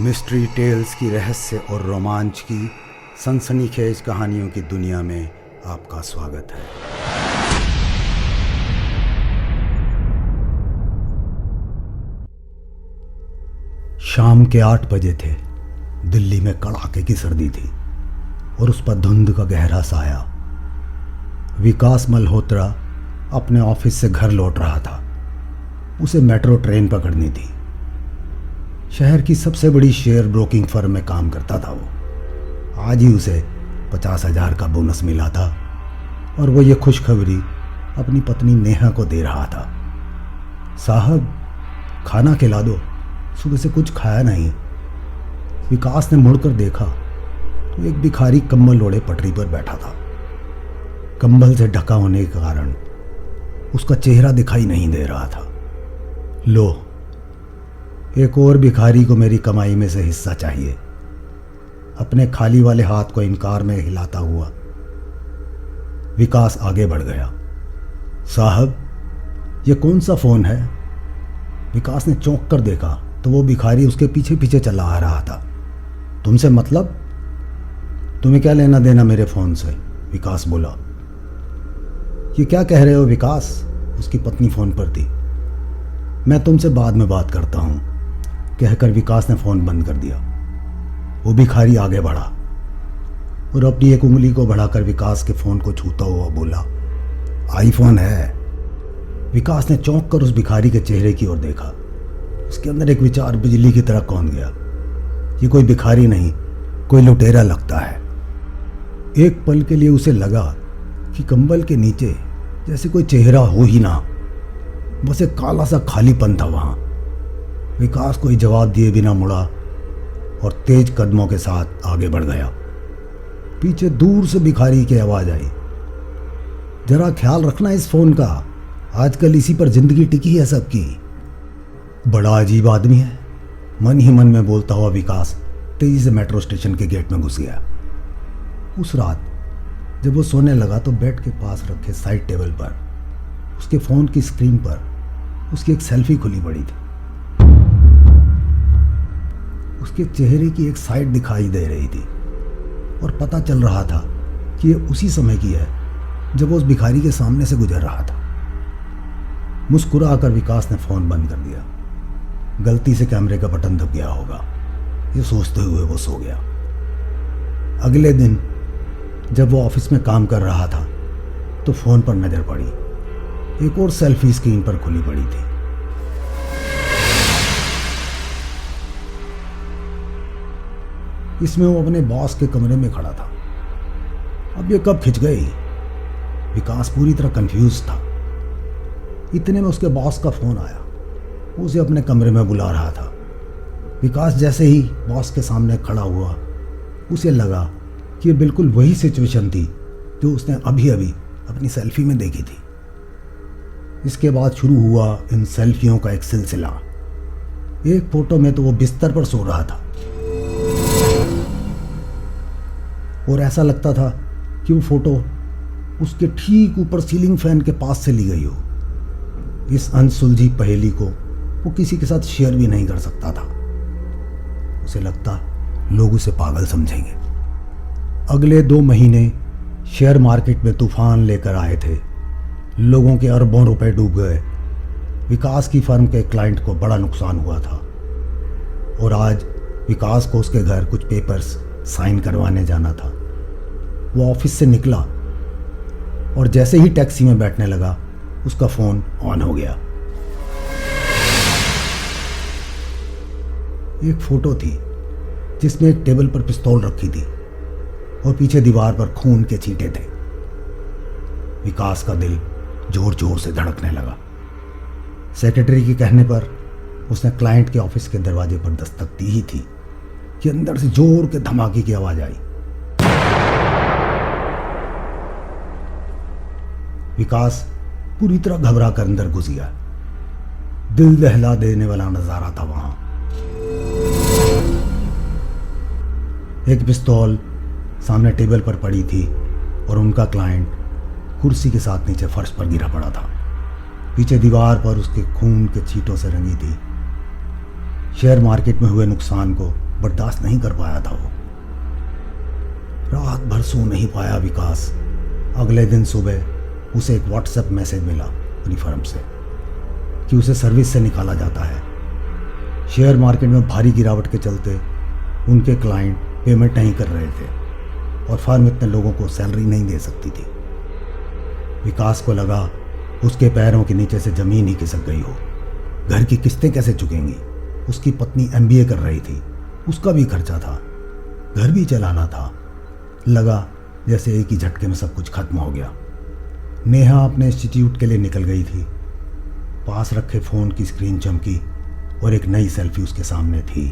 Mystery tales की रहस्य और रोमांच की सनसनीखेज कहानियों की दुनिया में आपका स्वागत है। शाम के 8 बजे थे। दिल्ली में कड़ाके की सर्दी थी और उस पर धुंध का गहरा साया। विकास मल्होत्रा अपने ऑफिस से घर लौट रहा था। उसे मेट्रो ट्रेन पकड़नी थी। शहर की सबसे बड़ी शेयर ब्रोकिंग फर्म में काम करता था वो। आज ही उसे 50,000 का बोनस मिला था और वो ये खुशखबरी अपनी पत्नी नेहा को दे रहा था। साहब, खाना खिला दो, सुबह से कुछ खाया नहीं। विकास ने मुड़कर देखा तो एक भिखारी कंबल ओढ़े पटरी पर बैठा था। कंबल से ढका होने के कारण उसका चेहरा दिखाई नहीं दे रहा था। लो, एक और भिखारी को मेरी कमाई में से हिस्सा चाहिए। अपने खाली वाले हाथ को इनकार में हिलाता हुआ विकास आगे बढ़ गया। साहब, ये कौन सा फोन है? विकास ने चौंक कर देखा तो वो भिखारी उसके पीछे पीछे चला आ रहा था। तुमसे मतलब? तुम्हें क्या लेना देना मेरे फोन से? विकास बोला। ये क्या कह रहे हो विकास? उसकी पत्नी फोन पर थी। मैं तुमसे बाद में बात करता हूं, कहकर विकास ने फोन बंद कर दिया। वो भिखारी आगे बढ़ा और अपनी एक उंगली को बढ़ाकर विकास के फोन को छूता हुआ बोला, आईफोन है। विकास ने चौंक कर उस भिखारी के चेहरे की ओर देखा। उसके अंदर एक विचार बिजली की तरह कौंध गया। ये कोई भिखारी नहीं, कोई लुटेरा लगता है। एक पल के लिए उसे लगा कि कंबल के नीचे जैसे कोई चेहरा हो ही ना, बस एक काला सा खालीपन था वहां। विकास कोई जवाब दिए बिना मुड़ा और तेज कदमों के साथ आगे बढ़ गया। पीछे दूर से भिखारी की आवाज आई, जरा ख्याल रखना इस फोन का, आजकल इसी पर जिंदगी टिकी है सबकी। बड़ा अजीब आदमी है, मन ही मन में बोलता हुआ विकास तेजी से मेट्रो स्टेशन के गेट में घुस गया। उस रात जब वो सोने लगा तो बेड के पास रखे साइड टेबल पर उसके फोन की स्क्रीन पर उसकी एक सेल्फी खुली पड़ी थी। उसके चेहरे की एक साइड दिखाई दे रही थी और पता चल रहा था कि ये उसी समय की है जब वो उस भिखारी के सामने से गुजर रहा था। मुस्कुरा कर विकास ने फोन बंद कर दिया। गलती से कैमरे का बटन दब गया होगा, ये सोचते हुए वो सो गया। अगले दिन जब वो ऑफिस में काम कर रहा था तो फोन पर नजर पड़ी। एक और सेल्फी स्क्रीन पर खुली पड़ी थी। इसमें वो अपने बॉस के कमरे में खड़ा था। अब ये कब खिंच गई? विकास पूरी तरह कंफ्यूज था। इतने में उसके बॉस का फोन आया। वो उसे अपने कमरे में बुला रहा था। विकास जैसे ही बॉस के सामने खड़ा हुआ, उसे लगा कि ये बिल्कुल वही सिचुएशन थी जो उसने अभी अभी अपनी सेल्फी में देखी थी। इसके बाद शुरू हुआ इन सेल्फियों का एक सिलसिला। एक फोटो में तो वो बिस्तर पर सो रहा था और ऐसा लगता था कि वो फोटो उसके ठीक ऊपर सीलिंग फैन के पास से ली गई हो। इस अनसुलझी पहेली को वो किसी के साथ शेयर भी नहीं कर सकता था। उसे लगता लोग उसे पागल समझेंगे। अगले 2 महीने शेयर मार्केट में तूफान लेकर आए थे। लोगों के अरबों रुपए डूब गए। विकास की फर्म के क्लाइंट को बड़ा नुकसान हुआ था और आज विकास को उसके घर कुछ पेपर्स साइन करवाने जाना था। वो ऑफिस से निकला और जैसे ही टैक्सी में बैठने लगा उसका फोन ऑन हो गया। एक फोटो थी जिसमें एक टेबल पर पिस्तौल रखी थी और पीछे दीवार पर खून के छींटे थे। विकास का दिल जोर जोर से धड़कने लगा। सेक्रेटरी के कहने पर उसने क्लाइंट के ऑफिस के दरवाजे पर दस्तक दी ही थी कि अंदर से जोर के धमाके की आवाज आई। विकास पूरी तरह घबरा कर अंदर घुस गया। दिल दहला देने वाला नजारा था वहां। एक पिस्तौल सामने टेबल पर पड़ी थी और उनका क्लाइंट कुर्सी के साथ नीचे फर्श पर गिरा पड़ा था। पीछे दीवार पर उसके खून के छींटों से रंगी थी। शेयर मार्केट में हुए नुकसान को बर्दाश्त नहीं कर पाया था वो। रात भर सो नहीं पाया विकास। अगले दिन सुबह उसे एक व्हाट्सएप मैसेज मिला अपनी फर्म से कि उसे सर्विस से निकाला जाता है। शेयर मार्केट में भारी गिरावट के चलते उनके क्लाइंट पेमेंट नहीं कर रहे थे और फर्म इतने लोगों को सैलरी नहीं दे सकती थी। विकास को लगा उसके पैरों के नीचे से ज़मीन ही खिसक गई हो। घर की किस्तें कैसे चुकेंगी? उसकी पत्नी MBA कर रही थी, उसका भी खर्चा था, घर भी चलाना था। लगा जैसे एक ही झटके में सब कुछ खत्म हो गया। नेहा अपने इंस्टीट्यूट के लिए निकल गई थी। पास रखे फ़ोन की स्क्रीन चमकी और एक नई सेल्फी उसके सामने थी।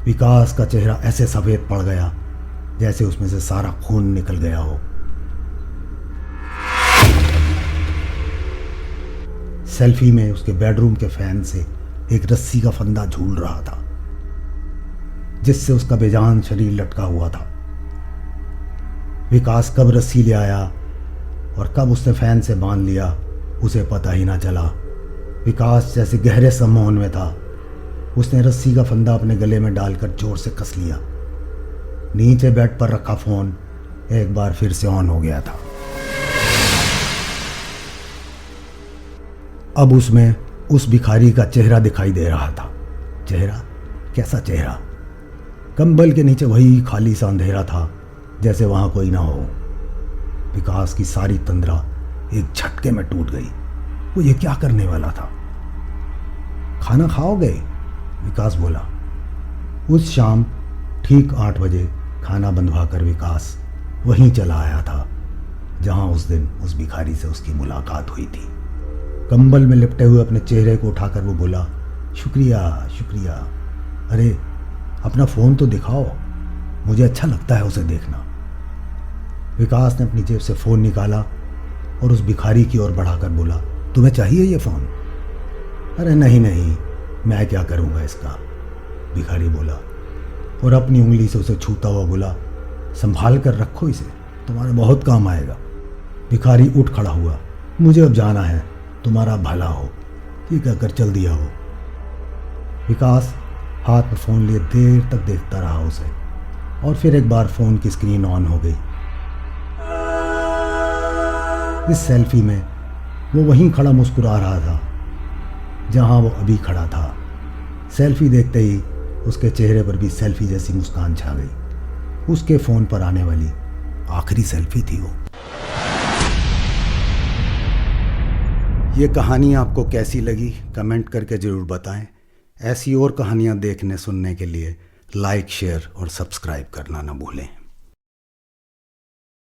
विकास का चेहरा ऐसे सफ़ेद पड़ गया जैसे उसमें से सारा खून निकल गया हो। सेल्फी में उसके बेडरूम के फैन से एक रस्सी का फंदा झूल रहा था जिससे उसका बेजान शरीर लटका हुआ था। विकास कब रस्सी ले आया और कब उसने फैन से बांध लिया उसे पता ही ना चला। विकास जैसे गहरे सम्मोहन में था। उसने रस्सी का फंदा अपने गले में डालकर जोर से कस लिया। नीचे बेड पर रखा फ़ोन एक बार फिर से ऑन हो गया था। अब उसमें उस भिखारी का चेहरा दिखाई दे रहा था। चेहरा? कैसा चेहरा? कंबल के नीचे वही खाली सा अंधेरा था जैसे वहाँ कोई ना हो। विकास की सारी तंद्रा एक झटके में टूट गई। वो ये क्या करने वाला था? खाना खाओगे? विकास बोला। उस शाम ठीक 8 बजे खाना बंधवा कर विकास वहीं चला आया था जहाँ उस दिन उस भिखारी से उसकी मुलाकात हुई थी। कंबल में लिपटे हुए अपने चेहरे को उठाकर वो बोला, शुक्रिया शुक्रिया। अरे अपना फ़ोन तो दिखाओ, मुझे अच्छा लगता है उसे देखना। विकास ने अपनी जेब से फ़ोन निकाला और उस भिखारी की ओर बढ़ाकर बोला, तुम्हें चाहिए ये फ़ोन? अरे नहीं नहीं, मैं क्या करूँगा इसका, भिखारी बोला और अपनी उंगली से उसे छूता हुआ बोला, संभाल कर रखो इसे, तुम्हारा बहुत काम आएगा। भिखारी उठ खड़ा हुआ, मुझे अब जाना है, तुम्हारा भला हो, ये कहकर चल दिया वो। विकास हाथ में फ़ोन लिए देर तक देखता रहा उसे और फिर एक बार फ़ोन की स्क्रीन ऑन हो गई। इस सेल्फी में वो वहीं खड़ा मुस्कुरा रहा था जहां वो अभी खड़ा था। सेल्फी देखते ही उसके चेहरे पर भी सेल्फी जैसी मुस्कान छा गई। उसके फ़ोन पर आने वाली आखिरी सेल्फी थी वो। ये कहानी आपको कैसी लगी कमेंट करके ज़रूर बताएं। ऐसी और कहानियाँ देखने सुनने के लिए लाइक, शेयर और सब्सक्राइब करना ना भूलें।